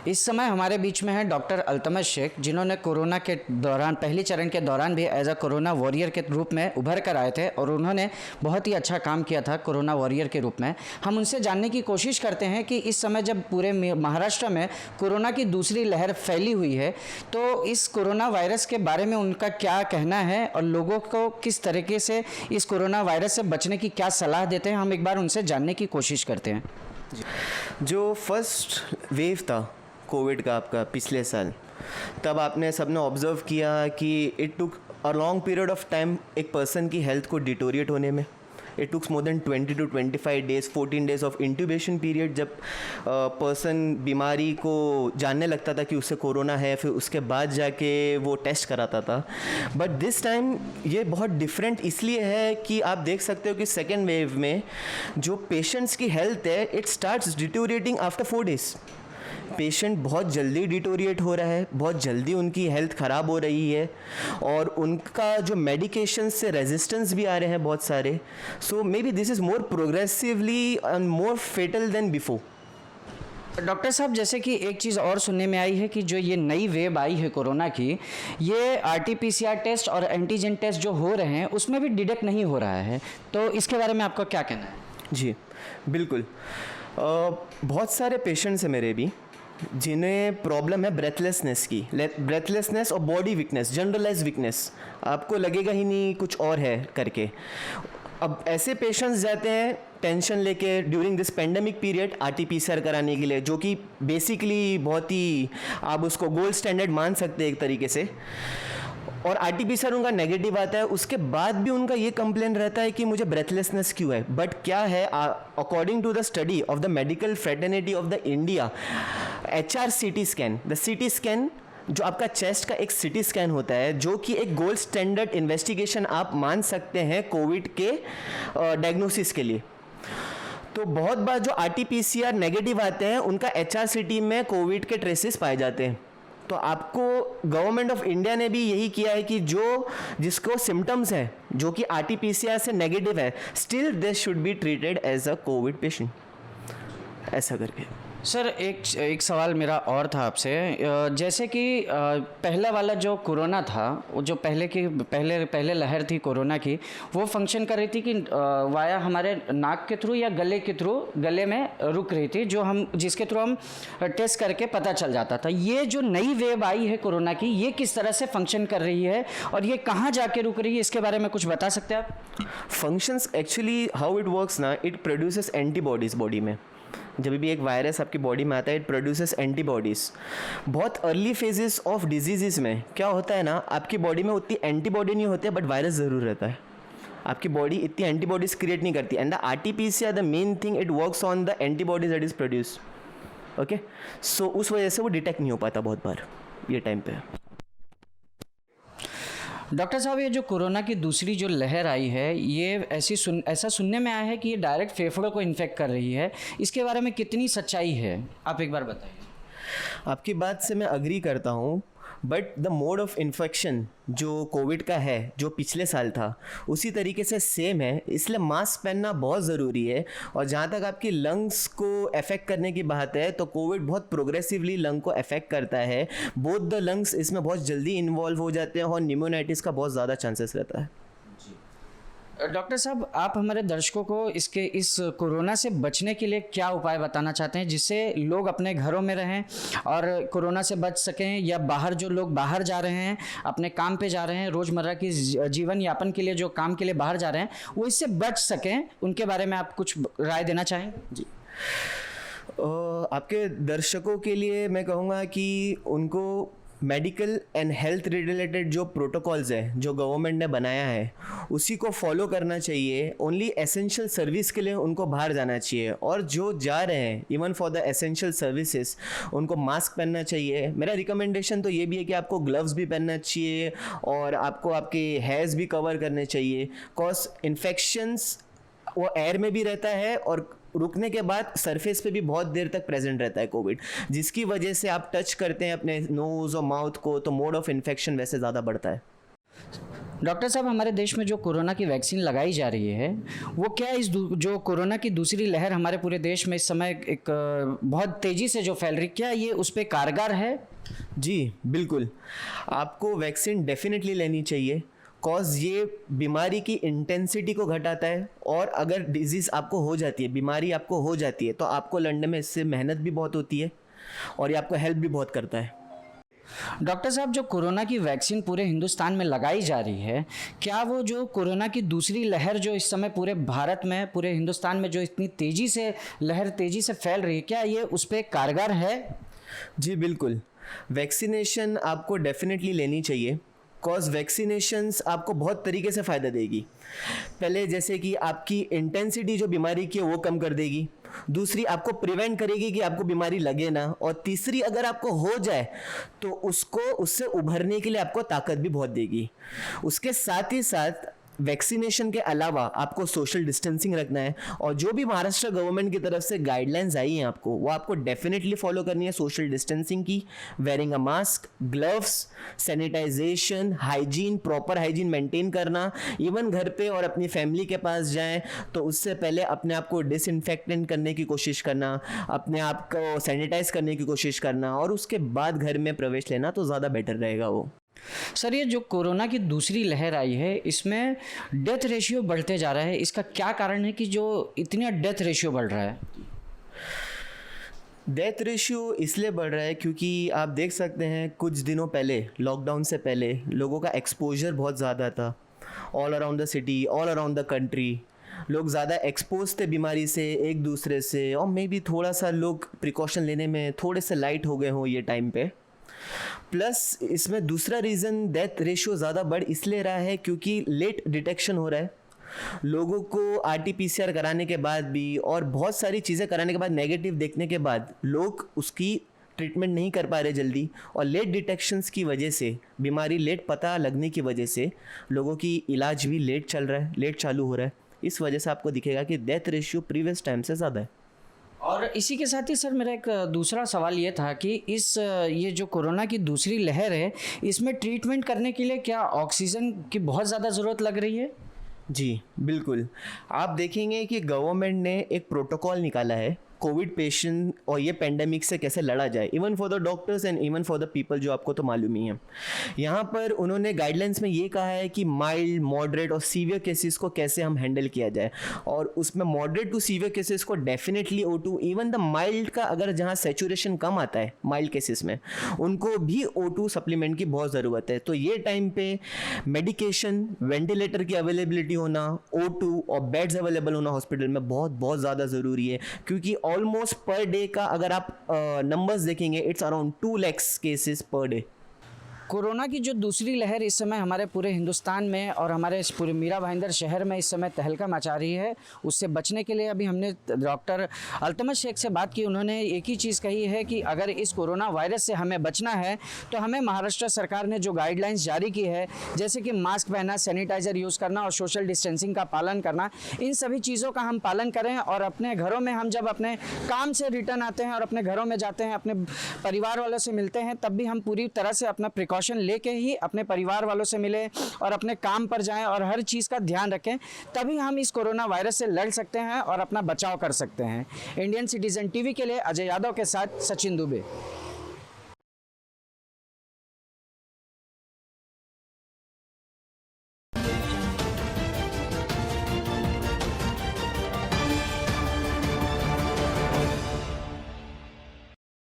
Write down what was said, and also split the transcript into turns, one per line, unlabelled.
इस समय हमारे बीच में है डॉक्टर अल्तमश शेख, जिन्होंने कोरोना के दौरान पहली चरण के दौरान भी एज अ कोरोना वॉरियर के रूप में उभर कर आए थे और उन्होंने बहुत ही अच्छा काम किया था कोरोना वॉरियर के रूप में। हम उनसे जानने की कोशिश करते हैं कि इस समय जब पूरे महाराष्ट्र में कोरोना की दूसरी लहर फैली हुई है, तो इस कोरोना वायरस के बारे में उनका क्या कहना है और लोगों को किस तरीके से इस कोरोना वायरस से बचने की क्या सलाह देते हैं। हम एक बार उनसे जानने की कोशिश करते हैं।
जो फर्स्ट वेव था कोविड का आपका पिछले साल, तब आपने सबने ऑब्ज़र्व किया कि it took a long period of time एक पर्सन की हेल्थ को डिटोरिएट होने में। It takes more than 20 to 25 days, 14 days of intubation period, जब पर्सन बीमारी को जानने लगता था कि उससे कोरोना है, फिर उसके बाद जाके वो टेस्ट कराता था। बट दिस टाइम ये बहुत डिफरेंट इसलिए है कि आप देख सकते हो कि सेकेंड वेव में जो पेशेंट्स की हेल्थ है, it starts deteriorating after 4 days। Patient बहुत जल्दी डिटोरिएट हो रहा है, बहुत जल्दी उनकी हेल्थ ख़राब हो रही है और उनका जो मेडिकेशन से रेजिस्टेंस भी आ रहे हैं बहुत सारे। So maybe this is more progressively and more fatal than before.
Doctor साहब, जैसे कि एक चीज़ और सुनने में आई है कि जो ये नई वेव आई है कोरोना की, ये RT-PCR टेस्ट और एंटीजन टेस्ट जो हो रहे हैं उसमें भी डिटेक्ट नहीं हो रहा है, तो इसके बारे में आपका क्या कहना है?
जी बिल्कुल, बहुत सारे पेशेंट्स हैं मेरे भी जिन्हें प्रॉब्लम है ब्रेथलेसनेस की, ब्रेथलेसनेस और बॉडी वीकनेस, जनरलाइज वीकनेस, आपको लगेगा ही नहीं कुछ और है करके। अब ऐसे पेशेंट्स जाते हैं टेंशन लेके during this pandemic period RT-PCR कराने के लिए, जो कि बेसिकली बहुत ही आप उसको गोल्ड स्टैंडर्ड मान सकते हैं एक तरीके से। और RT-PCR उनका नेगेटिव आता है, उसके बाद भी उनका ये कंप्लेन रहता है कि मुझे ब्रेथलेसनेस क्यों है। बट क्या है, according to the study of the medical fraternity of the India, HRCT scan, the CT scan जो आपका चेस्ट का एक CT स्कैन होता है, जो कि एक गोल्ड स्टैंडर्ड इन्वेस्टिगेशन आप मान सकते हैं कोविड के डायग्नोसिस के लिए। तो बहुत बार जो RT-PCR नेगेटिव आते हैं उनका HRCT में कोविड के ट्रेसेस पाए जाते हैं। तो आपको गवर्नमेंट ऑफ इंडिया ने भी यही किया है कि जिसको सिम्टम्स हैं जो कि RT-PCR से नेगेटिव है, still they should be treated as a covid patient, ऐसा करके।
सर, एक सवाल मेरा और था आपसे। जैसे कि पहला वाला जो कोरोना था, वो जो पहले लहर थी कोरोना की, वो फंक्शन कर रही थी कि वाया हमारे नाक के थ्रू या गले के थ्रू, गले में रुक रही थी, जिसके थ्रू हम टेस्ट करके पता चल जाता था। ये जो नई वेव आई है कोरोना की, ये किस तरह से फंक्शन कर रही है और ये कहाँ जाके रुक रही है, इसके बारे में कुछ बता सकते हैं आप?
Functions actually how it works ना, इट प्रोड्यूसेस एंटीबॉडीज़ बॉडी में। जब भी एक वायरस आपकी बॉडी में आता है, इट प्रोड्यूसेस एंटीबॉडीज़। बहुत अर्ली फेजेस ऑफ डिजीज़ में क्या होता है ना, आपकी बॉडी में उतनी एंटीबॉडी नहीं होती है, बट वायरस ज़रूर रहता है। आपकी बॉडी इतनी एंटीबॉडीज़ क्रिएट नहीं करती, and the RT-PCR the main thing, it works on the antibodies that is produce. Okay, so उस वजह से वो डिटेक्ट नहीं हो पाता बहुत बार ये टाइम पे।
डॉक्टर साहब, ये जो कोरोना की दूसरी जो लहर आई है, ये ऐसा सुनने में आया है कि ये डायरेक्ट फेफड़ों को इन्फेक्ट कर रही है। इसके बारे में कितनी सच्चाई है, आप एक बार बताइए।
आपकी बात से मैं अग्री करता हूँ, but the mode of infection जो कोविड का है, जो पिछले साल था, उसी तरीके से सेम है, इसलिए मास्क पहनना बहुत ज़रूरी है। और जहाँ तक आपकी लंग्स को अफेक्ट करने की बात है, तो कोविड बहुत प्रोग्रेसिवली लंग को अफेक्ट करता है। बोथ द लंग्स इसमें बहुत जल्दी इन्वॉल्व हो जाते हैं और न्यूमोनाइटिस का बहुत ज़्यादा चांसेस रहता है।
डॉक्टर साहब, आप हमारे दर्शकों को इस कोरोना से बचने के लिए क्या उपाय बताना चाहते हैं, जिससे लोग अपने घरों में रहें और कोरोना से बच सकें, या बाहर जो लोग बाहर जा रहे हैं, अपने काम पे जा रहे हैं, रोज़मर्रा की जीवन यापन के लिए जो काम के लिए बाहर जा रहे हैं, वो इससे बच सकें, उनके बारे में आप कुछ राय देना चाहेंगे?
जी, आपके दर्शकों के लिए मैं कहूँगा कि उनको मेडिकल एंड हेल्थ रिलेटेड जो प्रोटोकॉल्स है जो गवर्नमेंट ने बनाया है, उसी को फॉलो करना चाहिए। ओनली एसेंशियल सर्विस के लिए उनको बाहर जाना चाहिए, और जो जा रहे हैं even for the essential services, उनको मास्क पहनना चाहिए। मेरा रिकमेंडेशन तो ये भी है कि आपको ग्लव्स भी पहनना चाहिए और आपको आपके हेयर्स भी कवर करने चाहिए, कॉज इन्फेक्शंस वो एयर में भी रहता है और रुकने के बाद सरफेस पे भी बहुत देर तक प्रेजेंट रहता है कोविड, जिसकी वजह से आप टच करते हैं अपने नोज़ और माउथ को, तो मोड ऑफ इन्फेक्शन वैसे ज़्यादा बढ़ता है।
डॉक्टर साहब, हमारे देश में जो कोरोना की वैक्सीन लगाई जा रही है, वो क्या जो कोरोना की दूसरी लहर हमारे पूरे देश में इस समय एक बहुत तेज़ी से जो फैल रही, क्या ये उस पर कारगर है?
जी बिल्कुल, आपको वैक्सीन डेफिनेटली लेनी चाहिए। कॉज ये बीमारी की इंटेंसिटी को घटाता है, और अगर डिजीज़ आपको हो जाती है, बीमारी आपको हो जाती है, तो आपको लड़ने में इससे मेहनत भी बहुत होती है और ये आपको हेल्प भी बहुत करता है।
डॉक्टर साहब, जो कोरोना की वैक्सीन पूरे हिंदुस्तान में लगाई जा रही है, क्या वो जो कोरोना की दूसरी लहर जो इस समय पूरे भारत में, पूरे हिंदुस्तान में जो इतनी तेज़ी से लहर तेज़ी से फैल रही है, क्या ये उस पर कारगर है?
जी बिल्कुल, वैक्सीनेशन आपको डेफिनेटली लेनी चाहिए। कॉज वैक्सीनेशंस आपको बहुत तरीके से फ़ायदा देगी। पहले जैसे कि आपकी इंटेंसिटी जो बीमारी की है वो कम कर देगी। दूसरी, आपको प्रिवेंट करेगी कि आपको बीमारी लगे ना। और तीसरी, अगर आपको हो जाए तो उससे उभरने के लिए आपको ताकत भी बहुत देगी। उसके साथ ही साथ वैक्सीनेशन के अलावा आपको सोशल डिस्टेंसिंग रखना है, और जो भी महाराष्ट्र गवर्नमेंट की तरफ से गाइडलाइंस आई हैं आपको, वो आपको डेफिनेटली फॉलो करनी है। सोशल डिस्टेंसिंग की, wearing a mask, gloves, sanitization, hygiene, proper hygiene maintain करना। इवन घर पे और अपनी फैमिली के पास जाएं तो उससे पहले अपने आप को डिसइंफेक्टेंट करने की कोशिश करना, अपने आप को सैनिटाइज करने की कोशिश करना, और उसके बाद घर में प्रवेश लेना तो ज़्यादा बेटर रहेगा वो।
सर, ये जो कोरोना की दूसरी लहर आई है, इसमें डेथ रेशियो बढ़ते जा रहा है, इसका क्या कारण है कि जो इतना डेथ रेशियो बढ़ रहा है?
डेथ रेशियो इसलिए बढ़ रहा है क्योंकि आप देख सकते हैं कुछ दिनों पहले, लॉकडाउन से पहले, लोगों का एक्सपोजर बहुत ज़्यादा था। All around the city, all around the country लोग ज़्यादा एक्सपोज थे बीमारी से एक दूसरे से, और मे बी थोड़ा सा लोग प्रिकॉशन लेने में थोड़े से लाइट हो गए हों ये टाइम पे। प्लस इसमें दूसरा रीज़न डेथ रेशियो ज़्यादा बढ़ इसलिए रहा है क्योंकि लेट डिटेक्शन हो रहा है। लोगों को RT-PCR कराने के बाद भी और बहुत सारी चीज़ें कराने के बाद, नेगेटिव देखने के बाद, लोग उसकी ट्रीटमेंट नहीं कर पा रहे जल्दी, और लेट डिटेक्शंस की वजह से, बीमारी लेट पता लगने की वजह से लोगों की इलाज भी लेट चल रहा है, लेट चालू हो रहा है। इस वजह से आपको दिखेगा कि डेथ रेशियो प्रीवियस टाइम से ज़्यादा है।
और इसी के साथ ही सर, मेरा एक दूसरा सवाल ये था कि ये जो कोरोना की दूसरी लहर है, इसमें ट्रीटमेंट करने के लिए क्या ऑक्सीजन की बहुत ज़्यादा ज़रूरत लग रही है?
जी बिल्कुल, आप देखेंगे कि गवर्नमेंट ने एक प्रोटोकॉल निकाला है कोविड पेशेंट और ये पेंडेमिक से कैसे लड़ा जाए, even for the doctors and even for the people, जो आपको तो मालूम ही है। यहाँ पर उन्होंने गाइडलाइंस में ये कहा है कि माइल्ड, मॉडरेट और सीवियर केसेस को कैसे हम हैंडल किया जाए, और उसमें मॉडरेट टू सीवियर केसेस को definitely O2, even the mild का अगर जहाँ सैचुरेशन कम आता है माइल्ड केसेस में, उनको भी O2 सप्लीमेंट की बहुत ज़रूरत है। तो ये टाइम पे मेडिकेशन, वेंटिलेटर की अवेलेबिलिटी होना, O2 और बेड्स अवेलेबल होना हॉस्पिटल में बहुत बहुत ज़्यादा ज़रूरी है, क्योंकि ऑलमोस्ट पर डे का अगर आप नंबर्स देखेंगे, it's around 2 lakh cases per day.
Corona की जो दूसरी लहर इस समय हमारे पूरे हिंदुस्तान में और हमारे इस पूरे मीरा भाईंदर शहर में इस समय तहलका मचा रही है, उससे बचने के लिए अभी हमने डॉक्टर अल्तमश शेख से बात की। उन्होंने एक ही चीज़ कही है कि अगर इस कोरोना वायरस से हमें बचना है तो हमें महाराष्ट्र सरकार ने जो गाइडलाइंस जारी की है, जैसे कि मास्क पहनना, सैनिटाइज़र यूज़ करना और सोशल डिस्टेंसिंग का पालन करना, इन सभी चीज़ों का हम पालन करें, और अपने घरों में हम जब अपने काम से रिटर्न आते हैं और अपने घरों में जाते हैं, अपने परिवार वालों से मिलते हैं, तब भी हम पूरी तरह से अपना प्रिकॉशन लेके ही अपने परिवार वालों से मिलें और अपने काम पर जाएं और हर चीज़ का ध्यान रखें, तभी हम इस कोरोना वायरस से लड़ सकते हैं और अपना बचाव कर सकते हैं। इंडियन सिटीजन टीवी के लिए अजय यादव के साथ सचिन दुबे।